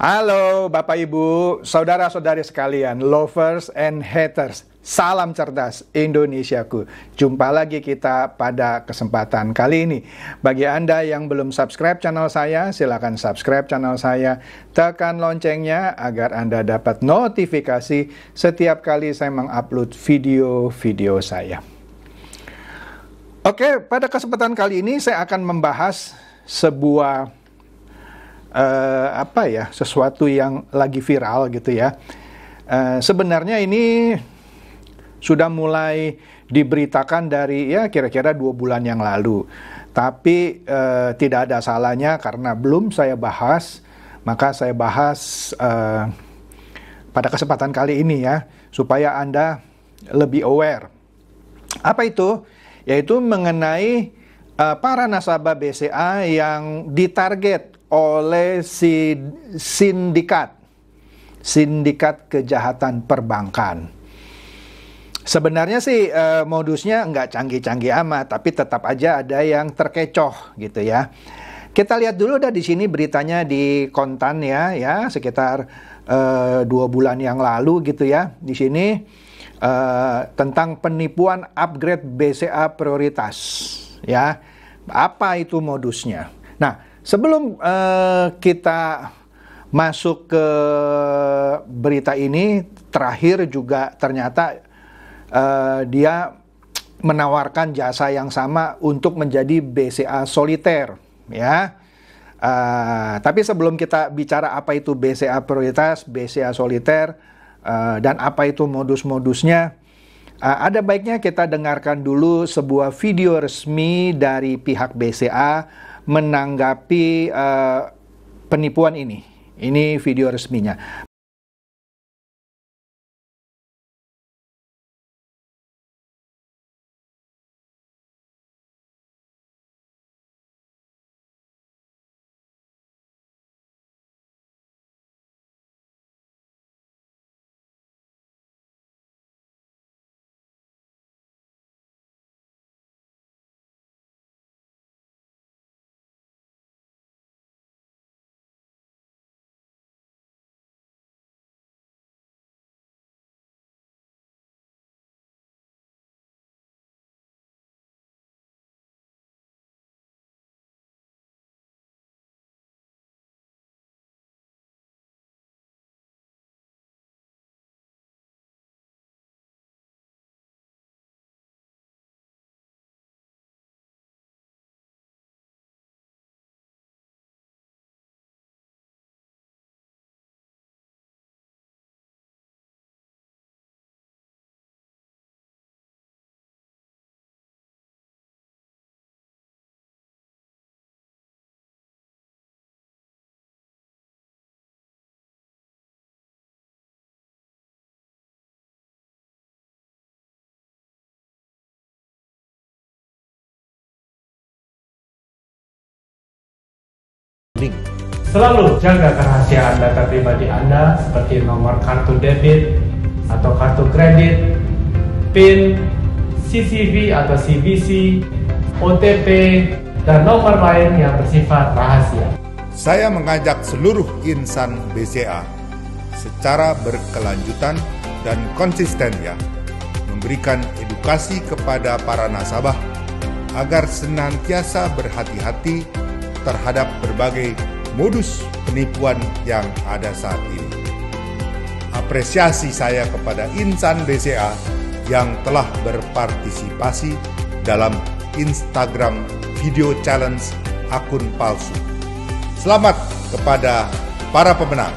Halo Bapak Ibu, saudara-saudari sekalian, lovers and haters. Salam cerdas Indonesiaku. Jumpa lagi kita pada kesempatan kali ini. Bagi Anda yang belum subscribe channel saya, silakan subscribe channel saya. Tekan loncengnya agar Anda dapat notifikasi setiap kali saya mengupload video-video saya. Oke, pada kesempatan kali ini saya akan membahas sebuah sesuatu yang lagi viral gitu ya. Sebenarnya ini sudah mulai diberitakan dari ya kira-kira 2 bulan yang lalu. Tapi tidak ada salahnya karena belum saya bahas, maka saya bahas pada kesempatan kali ini ya, supaya Anda lebih aware. Apa itu? Yaitu mengenai para nasabah BCA yang ditarget oleh sindikat kejahatan perbankan. Sebenarnya sih modusnya nggak canggih-canggih amat, tapi tetap aja ada yang terkecoh gitu ya. Kita lihat dulu dah di sini beritanya di Kontan ya sekitar 2 bulan yang lalu gitu ya. Di sini tentang penipuan upgrade BCA prioritas ya. Apa itu modusnya? Nah, sebelum kita masuk ke berita ini, terakhir juga ternyata dia menawarkan jasa yang sama untuk menjadi BCA soliter, ya. Tapi sebelum kita bicara apa itu BCA prioritas, BCA soliter, dan apa itu modus-modusnya, ada baiknya kita dengarkan dulu sebuah video resmi dari pihak BCA menanggapi penipuan ini. Ini video resminya. Selalu jaga kerahasiaan data pribadi Anda seperti nomor kartu debit atau kartu kredit, PIN, CCV atau CVC, OTP, dan nomor lain yang bersifat rahasia. Saya mengajak seluruh insan BCA secara berkelanjutan dan konsisten ya, memberikan edukasi kepada para nasabah agar senantiasa berhati-hati terhadap berbagai modus penipuan yang ada saat ini. Apresiasi saya kepada insan BCA yang telah berpartisipasi dalam Instagram video challenge akun palsu. Selamat kepada para pemenang.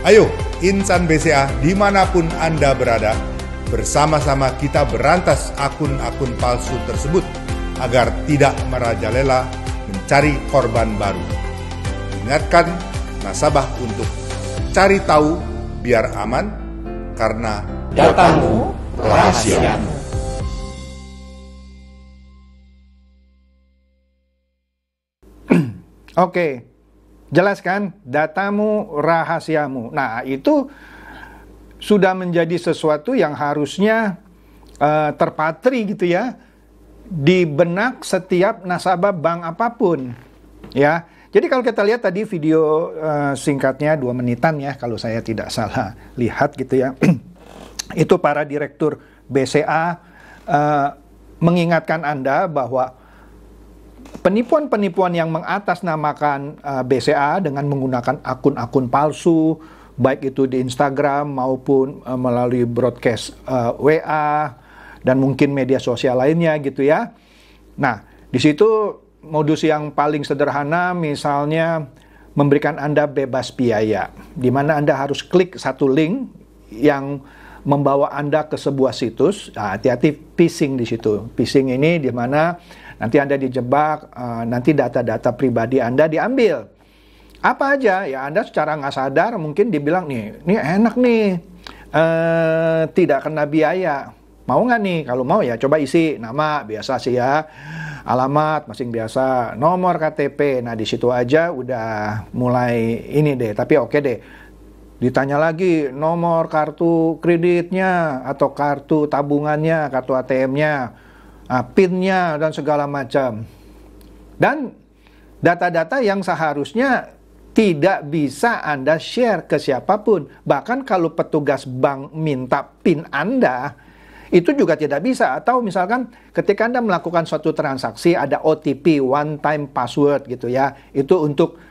Ayo, insan BCA dimanapun Anda berada, bersama-sama kita berantas akun-akun palsu tersebut agar tidak merajalela mencari korban baru. Ingatkan nasabah untuk cari tahu biar aman, karena datamu rahasiamu. Oke, jelaskan datamu rahasiamu. Nah, itu sudah menjadi sesuatu yang harusnya terpatri gitu ya di benak setiap nasabah bank apapun, ya. Jadi kalau kita lihat tadi video singkatnya 2 menitan ya, kalau saya tidak salah lihat gitu ya. Itu para direktur BCA mengingatkan Anda bahwa penipuan-penipuan yang mengatasnamakan BCA dengan menggunakan akun-akun palsu, baik itu di Instagram maupun melalui broadcast WA dan mungkin media sosial lainnya gitu ya. Nah, di situ modus yang paling sederhana misalnya memberikan Anda bebas biaya, di mana Anda harus klik satu link yang membawa Anda ke sebuah situs. Nah, hati-hati phishing di situ. Phishing ini di mana nanti Anda dijebak, nanti data-data pribadi Anda diambil. Apa aja? Ya Anda secara nggak sadar mungkin dibilang nih, ini enak nih, tidak kena biaya. Mau nggak nih? Kalau mau ya coba isi nama biasa sih ya, alamat masing biasa, nomor KTP. Nah di situ aja udah mulai ini deh. Tapi oke deh. Ditanya lagi nomor kartu kreditnya atau kartu tabungannya, kartu ATM-nya, PIN-nya dan segala macam. Dan data-data yang seharusnya tidak bisa Anda share ke siapapun. Bahkan kalau petugas bank minta PIN Anda, itu juga tidak bisa. Atau misalkan ketika Anda melakukan suatu transaksi ada OTP, one time password gitu ya, itu untuk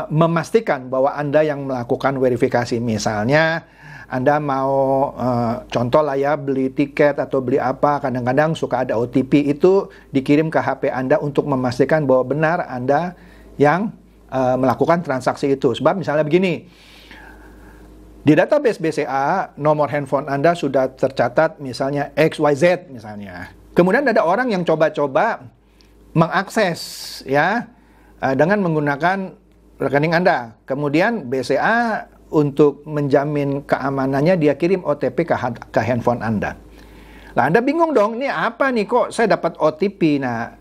memastikan bahwa Anda yang melakukan verifikasi. Misalnya Anda mau contoh lah ya, beli tiket atau beli apa, kadang-kadang suka ada OTP itu dikirim ke HP Anda untuk memastikan bahwa benar Anda yang melakukan transaksi itu. Sebab misalnya begini, di database BCA, nomor handphone Anda sudah tercatat misalnya XYZ misalnya. Kemudian ada orang yang coba-coba mengakses ya dengan menggunakan rekening Anda. Kemudian BCA untuk menjamin keamanannya dia kirim OTP ke handphone Anda. Lah Anda bingung dong, ini apa nih kok saya dapat OTP? Nah,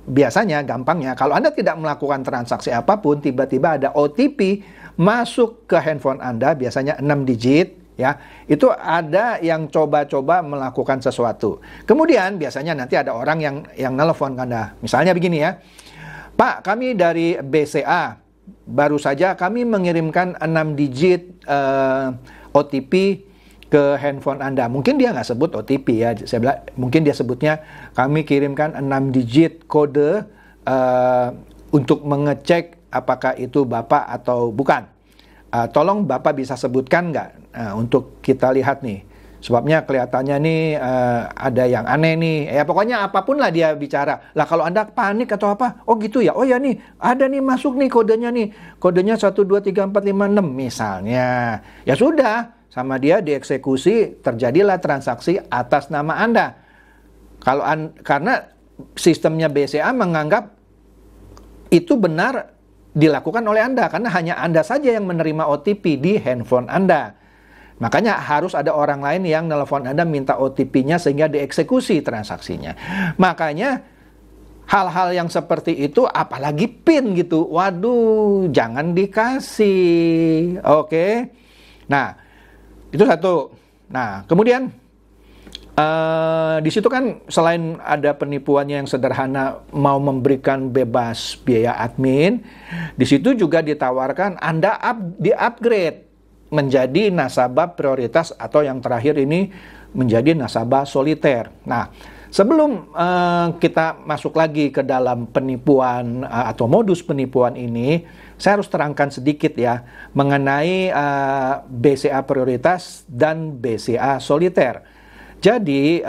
biasanya gampangnya kalau Anda tidak melakukan transaksi apapun, tiba-tiba ada OTP masuk ke handphone Anda, biasanya 6 digit ya. Itu ada yang coba-coba melakukan sesuatu. Kemudian biasanya nanti ada orang yang nelpon Anda. Misalnya begini ya. Pak, kami dari BCA baru saja kami mengirimkan 6 digit OTP ke handphone Anda. Mungkin dia nggak sebut OTP ya. Saya bilang, mungkin dia sebutnya kami kirimkan 6 digit kode untuk mengecek apakah itu Bapak atau bukan. Tolong Bapak bisa sebutkan nggak untuk kita lihat nih. Sebabnya kelihatannya nih ada yang aneh nih. Ya pokoknya apapun lah dia bicara. Lah kalau Anda panik atau apa, oh gitu ya. Oh ya nih, ada nih masuk nih kodenya nih. Kodenya 123456 misalnya. Ya sudah, sama dia dieksekusi, terjadilah transaksi atas nama Anda. Karena sistemnya BCA menganggap itu benar dilakukan oleh Anda karena hanya Anda saja yang menerima OTP di handphone Anda. Makanya harus ada orang lain yang nelpon Anda minta OTP-nya sehingga dieksekusi transaksinya. Makanya hal-hal yang seperti itu apalagi PIN gitu. Waduh, jangan dikasih. Oke. Nah, itu satu. Nah, kemudian di situ kan selain ada penipuannya yang sederhana mau memberikan bebas biaya admin, di situ juga ditawarkan Anda di-upgrade menjadi nasabah prioritas atau yang terakhir ini menjadi nasabah soliter. Nah, sebelum kita masuk lagi ke dalam penipuan atau modus penipuan ini, saya harus terangkan sedikit ya mengenai BCA prioritas dan BCA soliter. Jadi,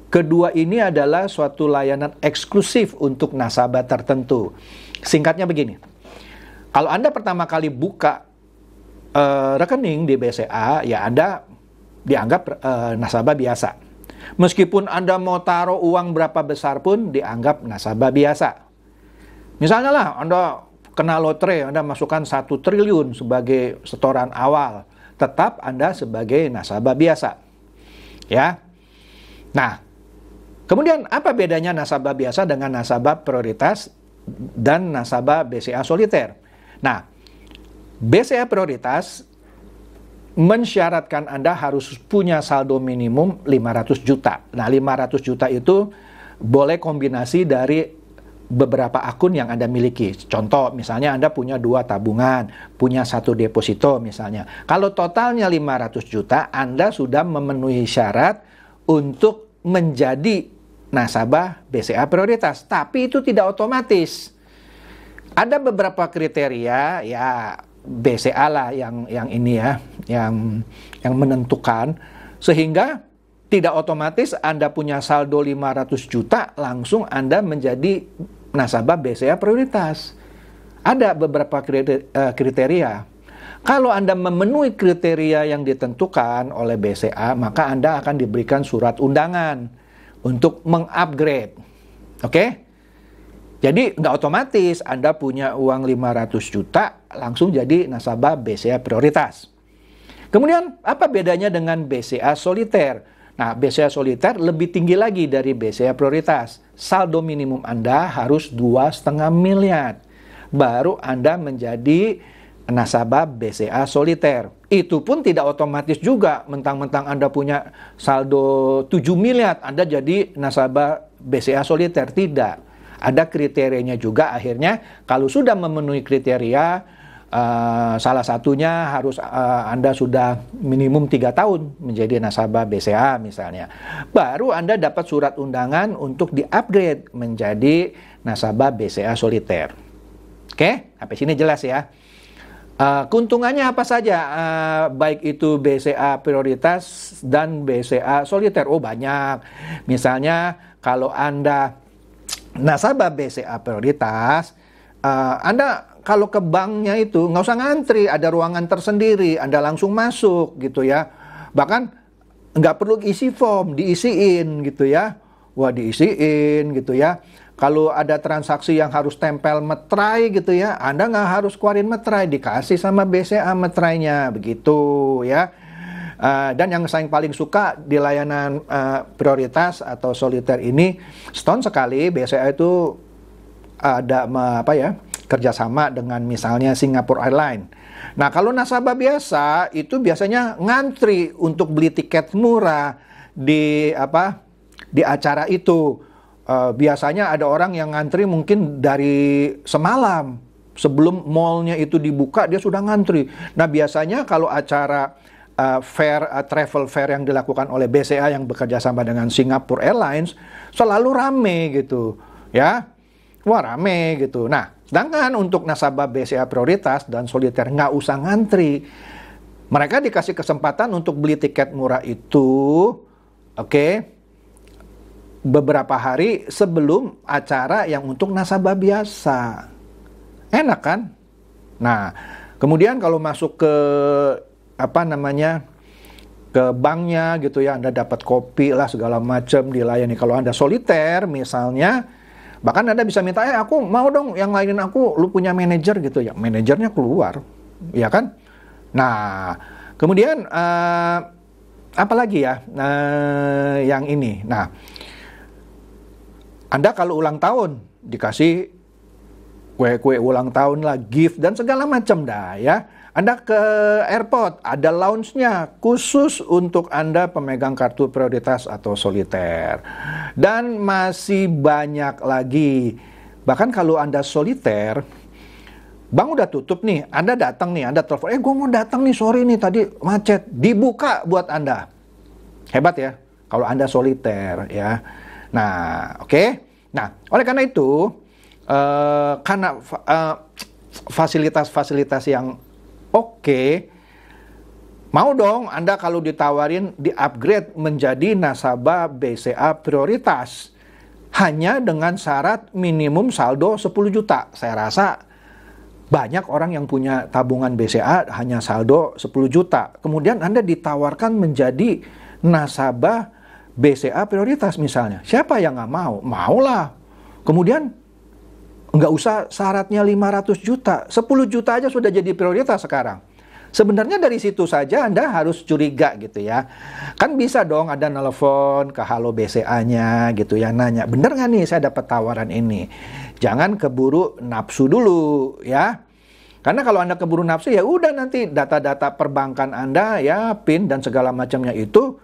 kedua ini adalah suatu layanan eksklusif untuk nasabah tertentu. Singkatnya begini, kalau Anda pertama kali buka rekening di BCA, ya Anda dianggap nasabah biasa. Meskipun Anda mau taruh uang berapa besar pun dianggap nasabah biasa. Misalnya lah, Anda kena lotre, Anda masukkan 1 triliun sebagai setoran awal, tetap Anda sebagai nasabah biasa. Ya. Nah, kemudian apa bedanya nasabah biasa dengan nasabah prioritas dan nasabah BCA soliter? Nah, BCA prioritas mensyaratkan Anda harus punya saldo minimum 500 juta. Nah, 500 juta itu boleh kombinasi dari beberapa akun yang Anda miliki. Contoh, misalnya Anda punya 2 tabungan, punya 1 deposito misalnya. Kalau totalnya 500 juta, Anda sudah memenuhi syarat untuk menjadi nasabah BCA prioritas. Tapi itu tidak otomatis. Ada beberapa kriteria, ya BCA lah yang ini ya, yang menentukan, sehingga tidak otomatis Anda punya saldo 500 juta langsung Anda menjadi nasabah BCA prioritas. Ada beberapa kriteria. Kalau Anda memenuhi kriteria yang ditentukan oleh BCA, maka Anda akan diberikan surat undangan untuk mengupgrade. Oke? Jadi nggak otomatis Anda punya uang 500 juta langsung jadi nasabah BCA prioritas. Kemudian apa bedanya dengan BCA soliter? Nah, BCA soliter lebih tinggi lagi dari BCA prioritas. Saldo minimum Anda harus 2,5 miliar. Baru Anda menjadi nasabah BCA soliter. Itu pun tidak otomatis juga. Mentang-mentang Anda punya saldo 7 miliar, Anda jadi nasabah BCA soliter. Tidak. Ada kriterianya juga akhirnya. Kalau sudah memenuhi kriteria, salah satunya harus Anda sudah minimum 3 tahun menjadi nasabah BCA misalnya. Baru Anda dapat surat undangan untuk di-upgrade menjadi nasabah BCA soliter. Oke, sampai sini jelas ya. Keuntungannya apa saja? Baik itu BCA prioritas dan BCA soliter. Oh, banyak. Misalnya kalau Anda nasabah BCA prioritas, Anda kalau ke banknya itu nggak usah ngantri, ada ruangan tersendiri, Anda langsung masuk gitu ya. Bahkan nggak perlu isi form, diisiin gitu ya. Wah, diisiin gitu ya. Kalau ada transaksi yang harus tempel meterai gitu ya, Anda nggak harus keluarin meterai, dikasih sama BCA meterainya, begitu ya. Dan yang saya paling suka di layanan prioritas atau soliter ini, setahun sekali BCA itu ada kerjasama dengan misalnya Singapore Airlines. Nah, kalau nasabah biasa itu biasanya ngantri untuk beli tiket murah di acara itu. Biasanya ada orang yang ngantri mungkin dari semalam sebelum mallnya itu dibuka, dia sudah ngantri. Nah, biasanya kalau acara travel fair yang dilakukan oleh BCA yang bekerja sama dengan Singapore Airlines selalu rame gitu ya. Wah, rame gitu. Nah, sedangkan untuk nasabah BCA prioritas dan soliter nggak usah ngantri. Mereka dikasih kesempatan untuk beli tiket murah itu, beberapa hari sebelum acara yang untuk nasabah biasa. Enak kan? Nah, kemudian kalau masuk ke ke banknya gitu ya, Anda dapat kopi lah segala macam dilayani. Kalau Anda soliter misalnya, bahkan Anda bisa minta, aku mau dong yang lainin aku, lu punya manajer gitu ya, manajernya keluar, ya kan? Nah, kemudian apalagi ya yang ini. Nah, Anda kalau ulang tahun dikasih kue-kue ulang tahun lah, gift dan segala macam dah ya. Anda ke airport, ada lounge-nya khusus untuk Anda pemegang kartu prioritas atau soliter. Dan masih banyak lagi. Bahkan kalau Anda soliter, bank udah tutup nih, Anda datang nih, Anda telepon, gue mau datang nih, sorry nih tadi macet. Dibuka buat Anda. Hebat ya, kalau Anda soliter ya. Nah, oke. Nah, oleh karena itu, karena fasilitas-fasilitas yang mau dong Anda kalau ditawarin di-upgrade menjadi nasabah BCA prioritas hanya dengan syarat minimum saldo 10 juta. Saya rasa banyak orang yang punya tabungan BCA hanya saldo 10 juta. Kemudian Anda ditawarkan menjadi nasabah BCA prioritas misalnya. Siapa yang nggak mau? Maulah. Kemudian nggak usah syaratnya 500 juta, 10 juta aja sudah jadi prioritas sekarang. Sebenarnya dari situ saja Anda harus curiga gitu ya. Kan bisa dong ada nelfon ke Halo BCA-nya gitu ya, nanya, bener nggak nih saya dapat tawaran ini? Jangan keburu nafsu dulu ya. Karena kalau Anda keburu nafsu ya udah nanti data-data perbankan Anda ya, PIN dan segala macamnya itu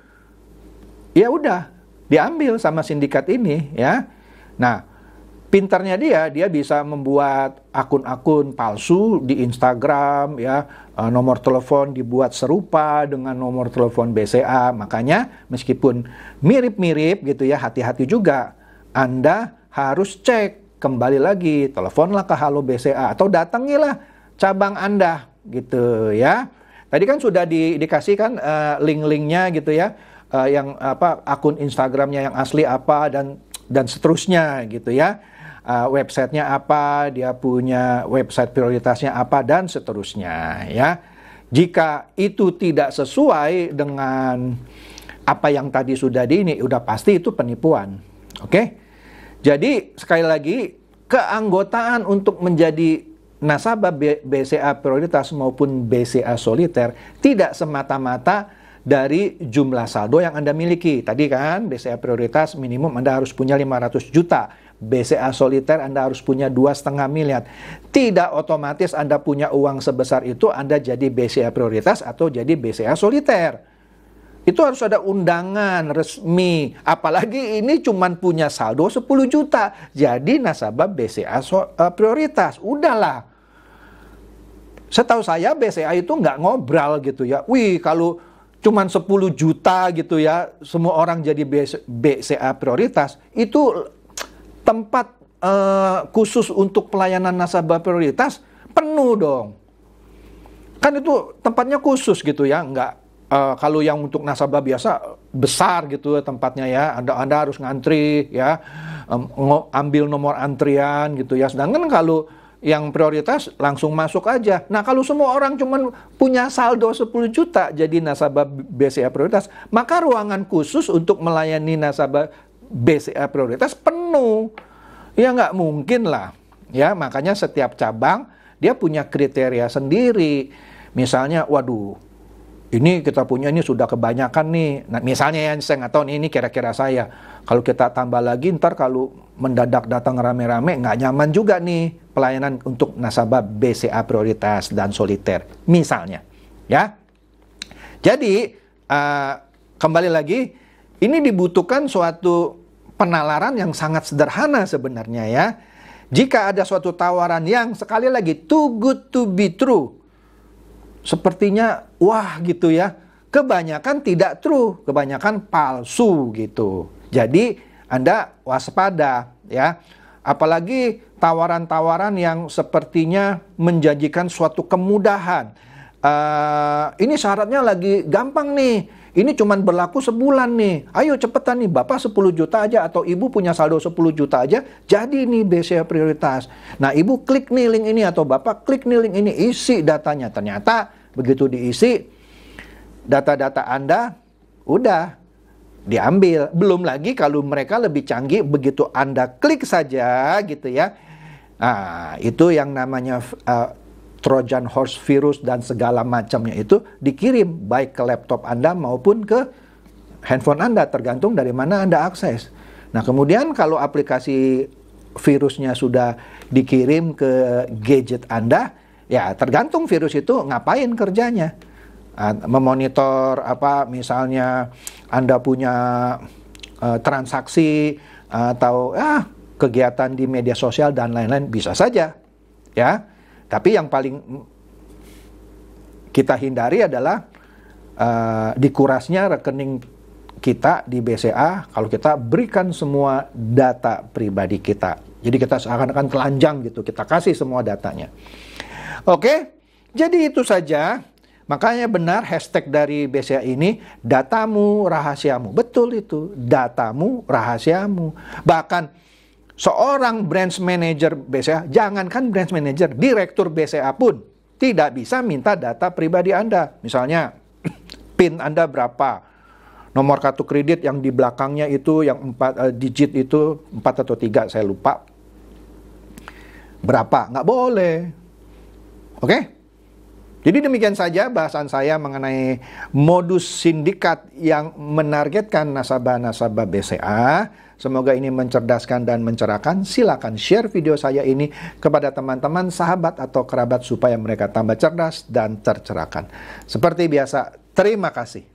ya udah diambil sama sindikat ini ya. Nah, Pinternya dia bisa membuat akun-akun palsu di Instagram, ya, nomor telepon dibuat serupa dengan nomor telepon BCA. Makanya meskipun mirip-mirip gitu ya, hati-hati juga. Anda harus cek kembali lagi, teleponlah ke Halo BCA atau datangilah cabang Anda gitu ya. Tadi kan sudah dikasih kan link-linknya gitu ya, yang akun Instagramnya yang asli apa dan seterusnya gitu ya. Websitenya apa, dia punya website prioritasnya apa, dan seterusnya ya. Jika itu tidak sesuai dengan apa yang tadi sudah udah pasti itu penipuan. Oke? Jadi sekali lagi, keanggotaan untuk menjadi nasabah BCA prioritas maupun BCA soliter tidak semata-mata dari jumlah saldo yang Anda miliki. Tadi kan BCA prioritas minimum Anda harus punya 500 juta. BCA soliter Anda harus punya 2,5 miliar. Tidak otomatis Anda punya uang sebesar itu Anda jadi BCA prioritas atau jadi BCA soliter. Itu harus ada undangan resmi. Apalagi ini cuma punya saldo 10 juta. Jadi nasabah BCA prioritas. Udahlah. Setahu saya BCA itu nggak ngobrol gitu ya. Wih, kalau cuman 10 juta gitu ya, semua orang jadi BCA prioritas. Itu tempat khusus untuk pelayanan nasabah prioritas penuh dong. Kan itu tempatnya khusus gitu ya, nggak kalau yang untuk nasabah biasa besar gitu tempatnya ya, Anda harus ngantri ya, ambil nomor antrian gitu ya. Sedangkan kalau yang prioritas langsung masuk aja. Nah, kalau semua orang cuman punya saldo 10 juta jadi nasabah BCA prioritas, maka ruangan khusus untuk melayani nasabah BCA prioritas penuh. Ya nggak mungkin lah. Ya, makanya setiap cabang dia punya kriteria sendiri. Misalnya, waduh, ini kita punya ini sudah kebanyakan nih. Nah, misalnya ya, saya nggak tahu nih, ini kira-kira saya. Kalau kita tambah lagi, ntar kalau mendadak datang rame-rame, nggak nyaman juga nih pelayanan untuk nasabah BCA prioritas dan soliter. Misalnya, ya. Jadi, kembali lagi, ini dibutuhkan suatu penalaran yang sangat sederhana sebenarnya ya. Jika ada suatu tawaran yang sekali lagi too good to be true, sepertinya wah gitu ya, kebanyakan tidak true, kebanyakan palsu gitu. Jadi Anda waspada ya. Apalagi tawaran-tawaran yang sepertinya menjanjikan suatu kemudahan. Ini syaratnya lagi gampang nih. Ini cuma berlaku sebulan nih. Ayo cepetan nih, Bapak 10 juta aja atau Ibu punya saldo 10 juta aja, jadi nih BCA prioritas. Nah, Ibu klik nih link ini atau Bapak klik nih link ini, isi datanya. Ternyata begitu diisi, data-data Anda udah diambil. Belum lagi kalau mereka lebih canggih, begitu Anda klik saja gitu ya. Nah, itu yang namanya Trojan horse virus dan segala macamnya itu dikirim baik ke laptop Anda maupun ke handphone Anda, tergantung dari mana Anda akses. Nah, kemudian kalau aplikasi virusnya sudah dikirim ke gadget Anda, ya tergantung virus itu ngapain kerjanya. Memonitor misalnya Anda punya transaksi atau kegiatan di media sosial dan lain-lain, bisa saja ya. Tapi yang paling kita hindari adalah dikurasnya rekening kita di BCA kalau kita berikan semua data pribadi kita. Jadi kita seakan-akan telanjang gitu, kita kasih semua datanya. Oke, jadi itu saja. Makanya benar hashtag dari BCA ini, datamu rahasiamu. Betul itu, datamu rahasiamu. Bahkan seorang branch manager BCA, jangankan branch manager, direktur BCA pun tidak bisa minta data pribadi Anda. Misalnya, PIN Anda berapa? Nomor kartu kredit yang di belakangnya itu, yang 4 digit itu, 4 atau 3, saya lupa. Berapa? Nggak boleh. Oke? Jadi demikian saja bahasan saya mengenai modus sindikat yang menargetkan nasabah-nasabah BCA. Semoga ini mencerdaskan dan mencerahkan. Silakan share video saya ini kepada teman-teman, sahabat atau kerabat supaya mereka tambah cerdas dan tercerahkan. Seperti biasa, terima kasih.